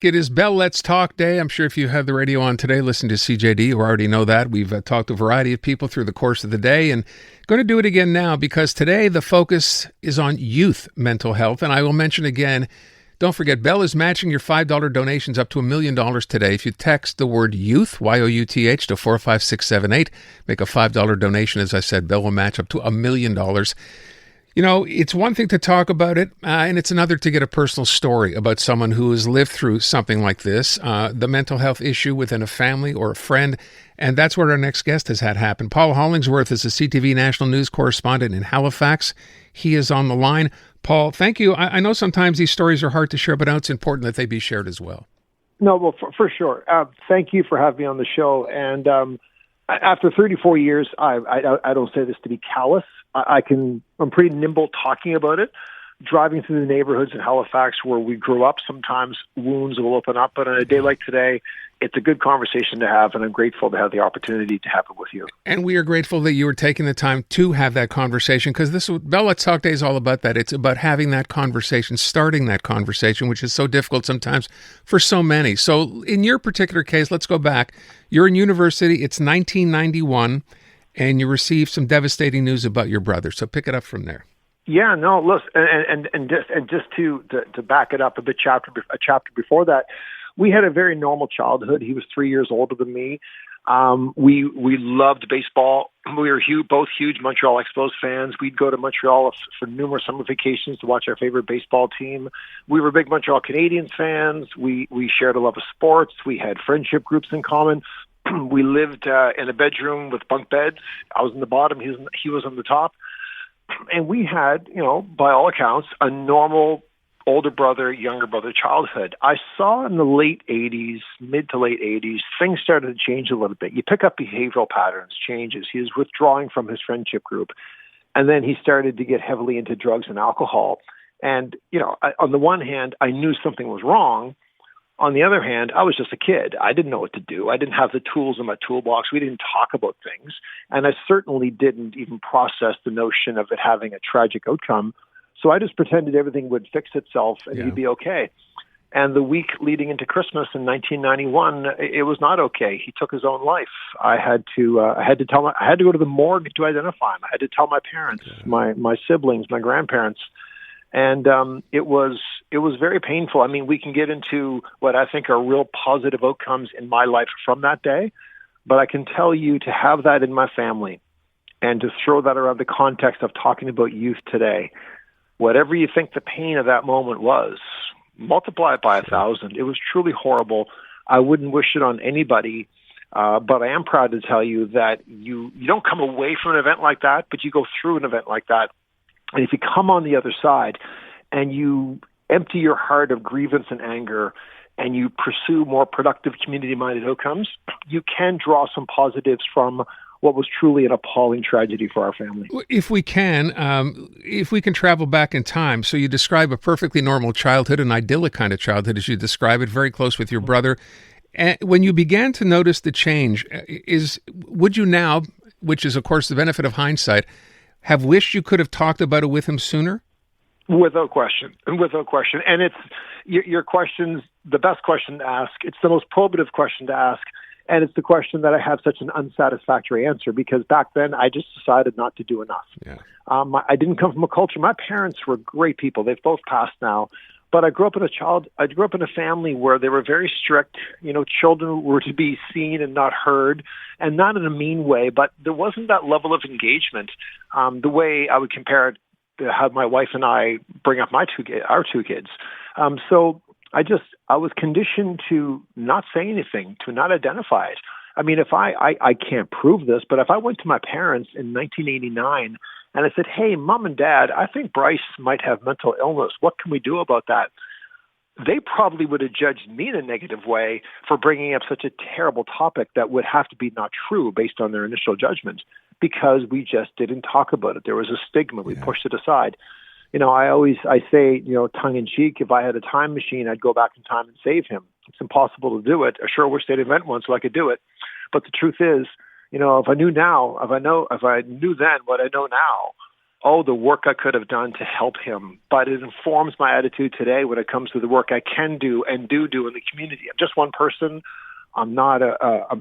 It is Bell Let's Talk Day. I'm sure if you have the radio on today, listen to CJD. You already know that. We've talked to a variety of people through the course of the day and going to do it again now because today the focus is on youth mental health. And I will mention again, don't forget, Bell is matching your $5 donations up to $1 million today. If you text the word youth, Y-O-U-T-H, to 45678, make a $5 donation. As I said, Bell will match up to $1 million. You know, it's one thing to talk about it, and it's another to get a personal story about someone who has lived through something like this, the mental health issue within a family or a friend, and that's what our next guest has had happen. Paul Hollingsworth is a CTV national news correspondent in Halifax. He is on the line. Paul, thank you. I know sometimes these stories are hard to share, but now it's important that they be shared as well. No, well, for sure. Thank you for having me on the show. And after 34 years, I don't say this to be callous. I'm pretty nimble talking about it. Driving through the neighborhoods in Halifax where we grew up, sometimes wounds will open up. But on a day like today, it's a good conversation to have, and I'm grateful to have the opportunity to have it with you. And we are grateful that you were taking the time to have that conversation, because this Bell Let's Talk Day is all about that. It's about having that conversation, starting that conversation, which is so difficult sometimes for so many. So in your particular case, let's go back. You're in university. It's 1991, and you received some devastating news about your brother. So pick it up from there. Yeah, no, listen, and just to back it up a chapter before that, we had a very normal childhood. He was 3 years older than me. We loved baseball. We were both huge Montreal Expos fans. We'd go to Montreal for numerous summer vacations to watch our favorite baseball team. We were big Montreal Canadiens fans. We shared a love of sports. We had friendship groups in common. We lived in a bedroom with bunk beds. I was in the bottom. He was on the top. And we had, by all accounts, a normal older brother, younger brother childhood. I saw in the late 80s, mid to late 80s, things started to change a little bit. You pick up behavioral patterns, changes. He was withdrawing from his friendship group. And then he started to get heavily into drugs and alcohol. And, on the one hand, I knew something was wrong. On the other hand, I was just a kid. I didn't know what to do. I didn't have the tools in my toolbox. We didn't talk about things. And I certainly didn't even process the notion of it having a tragic outcome. So I just pretended everything would fix itself and he'd be okay. And the week leading into Christmas in 1991, it was not okay. He took his own life. I had to go to the morgue to identify him. I had to tell my parents, my siblings, my grandparents. And it was very painful. I mean, we can get into what I think are real positive outcomes in my life from that day, but I can tell you to have that in my family and to throw that around the context of talking about youth today, whatever you think the pain of that moment was, multiply it by 1,000. It was truly horrible. I wouldn't wish it on anybody, but I am proud to tell you that you don't come away from an event like that, but you go through an event like that. And if you come on the other side and you empty your heart of grievance and anger and you pursue more productive community-minded outcomes, you can draw some positives from what was truly an appalling tragedy for our family. If we can travel back in time, so you describe a perfectly normal childhood, an idyllic kind of childhood as you describe it, very close with your brother. And when you began to notice the change, would you now, which is of course the benefit of hindsight, have wished you could have talked about it with him sooner? Without question. And it's your question's the best question to ask. It's the most probative question to ask. And it's the question that I have such an unsatisfactory answer because back then I just decided not to do enough. Yeah. I didn't come from a culture. My parents were great people. They've both passed now. But I grew up in a family where they were very strict. Children were to be seen and not heard, and not in a mean way, but there wasn't that level of engagement. The way I would compare it to how my wife and I bring up our two kids. So I was conditioned to not say anything, to not identify it. I mean, if I can't prove this, but if I went to my parents in 1989 and I said, hey, Mom and Dad, I think Bryce might have mental illness. What can we do about that? They probably would have judged me in a negative way for bringing up such a terrible topic that would have to be not true based on their initial judgment because we just didn't talk about it. There was a stigma. We pushed it aside. I say, tongue in cheek, if I had a time machine, I'd go back in time and save him. It's impossible to do it. I sure wish they'd invent one so I could do it. But the truth is, if I knew then what I know now, the work I could have done to help him. But it informs my attitude today when it comes to the work I can do and do in the community. I'm just one person. I'm not a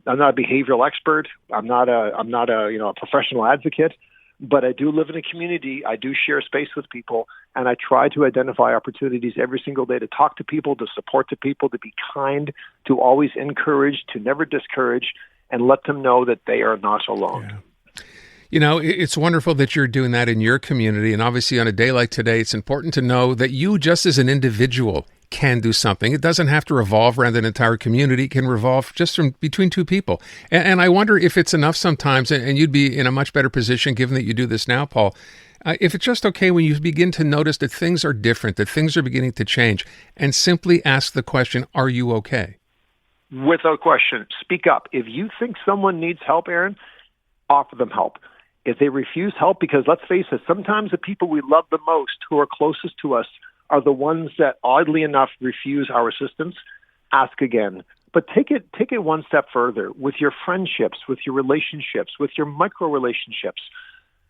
behavioral expert. I'm not a professional advocate. But I do live in a community. I do share space with people, and I try to identify opportunities every single day to talk to people, to support the people, to be kind, to always encourage, to never discourage, and let them know that they are not alone. Yeah. You know, it's wonderful that you're doing that in your community. And obviously on a day like today, it's important to know that you, just as an individual, can do something. It doesn't have to revolve around an entire community. It can revolve just from between two people. And I wonder if it's enough sometimes, and you'd be in a much better position given that you do this now, Paul, if it's just okay when you begin to notice that things are different, that things are beginning to change, and simply ask the question, are you okay? Without question. Speak up. If you think someone needs help, Aaron, offer them help. If they refuse help, because let's face it, sometimes the people we love the most, who are closest to us, are the ones that, oddly enough, refuse our assistance. Ask again. But take it one step further with your friendships, with your relationships, with your micro relationships.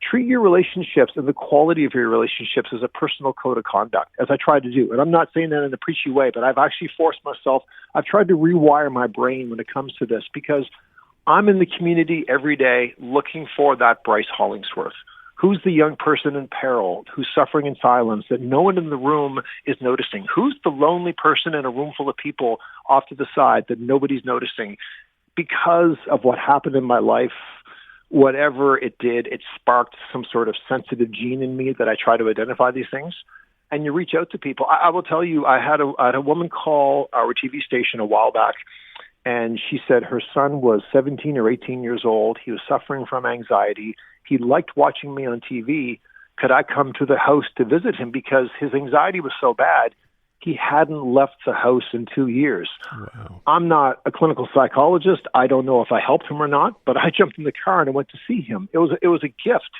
Treat your relationships and the quality of your relationships as a personal code of conduct, as I try to do. And I'm not saying that in a preachy way, but I've actually forced myself. I've tried to rewire my brain when it comes to this, because I'm in the community every day looking for that Bryce Hollingsworth. Who's the young person in peril, who's suffering in silence, that no one in the room is noticing? Who's the lonely person in a room full of people off to the side that nobody's noticing? Because of what happened in my life, whatever it did, it sparked some sort of sensitive gene in me that I try to identify these things. And you reach out to people. I will tell you, I had a woman call our TV station a while back, and she said her son was 17 or 18 years old. He was suffering from anxiety. He liked watching me on TV. Could I come to the house to visit him? Because his anxiety was so bad, he hadn't left the house in 2 years. Wow. I'm not a clinical psychologist. I don't know if I helped him or not, but I jumped in the car and I went to see him. It was a gift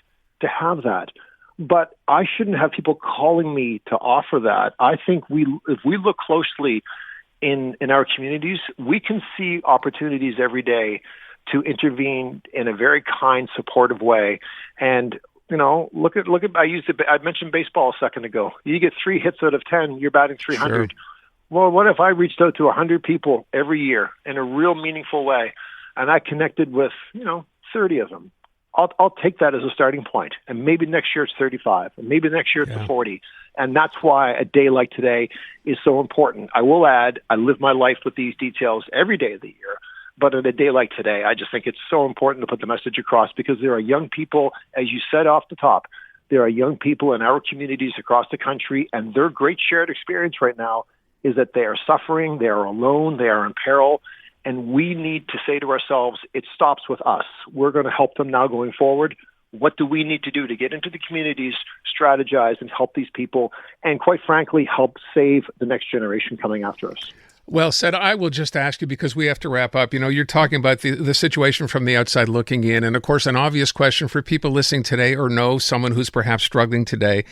to have that. But I shouldn't have people calling me to offer that. I think if we look closely in our communities, we can see opportunities every day to intervene in a very kind, supportive way. And, look at, I mentioned baseball a second ago. You get 3 hits out of 10, you're batting 300. Sure. Well, what if I reached out to 100 people every year in a real meaningful way, and I connected with, 30 of them? I'll take that as a starting point. And maybe next year it's 35, and maybe next year it's 40. And that's why a day like today is so important. I will add, I live my life with these details every day of the year. But on a day like today, I just think it's so important to put the message across, because there are young people, as you said off the top, there are young people in our communities across the country, and their great shared experience right now is that they are suffering, they are alone, they are in peril, and we need to say to ourselves, it stops with us. We're going to help them now going forward. What do we need to do to get into the communities, strategize, and help these people, and quite frankly, help save the next generation coming after us? Well said. I will just ask you, because we have to wrap up. You're talking about the situation from the outside looking in. And of course, an obvious question for people listening today, or know someone who's perhaps struggling today,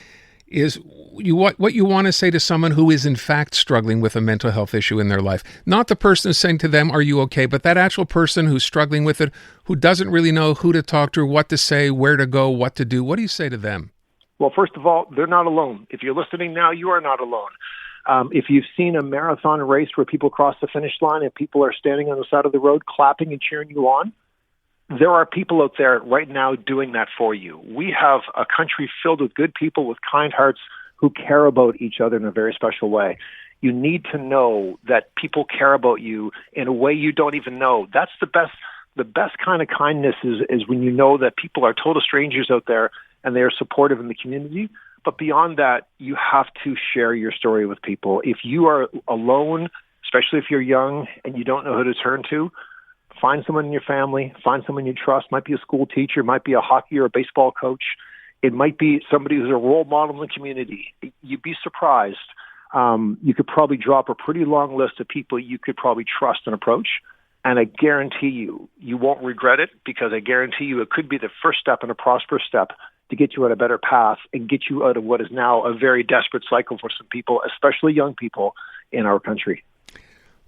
is what you want to say to someone who is in fact struggling with a mental health issue in their life. Not the person who's saying to them, are you okay? But that actual person who's struggling with it, who doesn't really know who to talk to, what to say, where to go, what to do. What do you say to them? Well, first of all, they're not alone. If you're listening now, you are not alone. If you've seen a marathon race where people cross the finish line and people are standing on the side of the road clapping and cheering you on, there are people out there right now doing that for you. We have a country filled with good people with kind hearts who care about each other in a very special way. You need to know that people care about you in a way you don't even know. That's the best kind of kindness is when you know that people are total strangers out there and they are supportive in the community. But beyond that, you have to share your story with people. If you are alone, especially if you're young and you don't know who to turn to, find someone in your family, find someone you trust. Might be a school teacher, might be a hockey or a baseball coach. It might be somebody who's a role model in the community. You'd be surprised. You could probably drop a pretty long list of people you could probably trust and approach. And I guarantee you won't regret it, because I guarantee you it could be the first step in a prosperous step to get you on a better path and get you out of what is now a very desperate cycle for some people, especially young people in our country.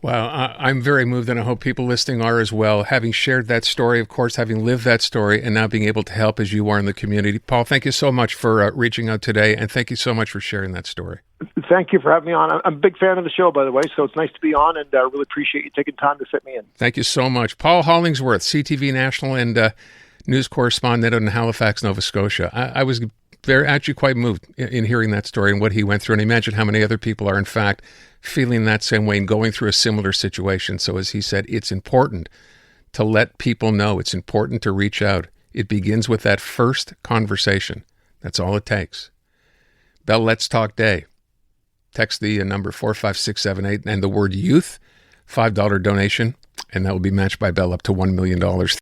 Well, I'm very moved, and I hope people listening are as well, having shared that story, of course, having lived that story, and now being able to help as you are in the community. Paul, thank you so much for reaching out today, and thank you so much for sharing that story. Thank you for having me on. I'm a big fan of the show, by the way, so it's nice to be on, and I really appreciate you taking time to fit me in. Thank you so much. Paul Hollingsworth, CTV National and news correspondent in Halifax, Nova Scotia. I was actually quite moved in hearing that story and what he went through, and imagine how many other people are, in fact, feeling that same way and going through a similar situation. So as he said, it's important to let people know. It's important to reach out. It begins with that first conversation. That's all it takes. Bell Let's Talk Day. Text the number 45678 and the word youth, $5 donation, and that will be matched by Bell up to $1 million.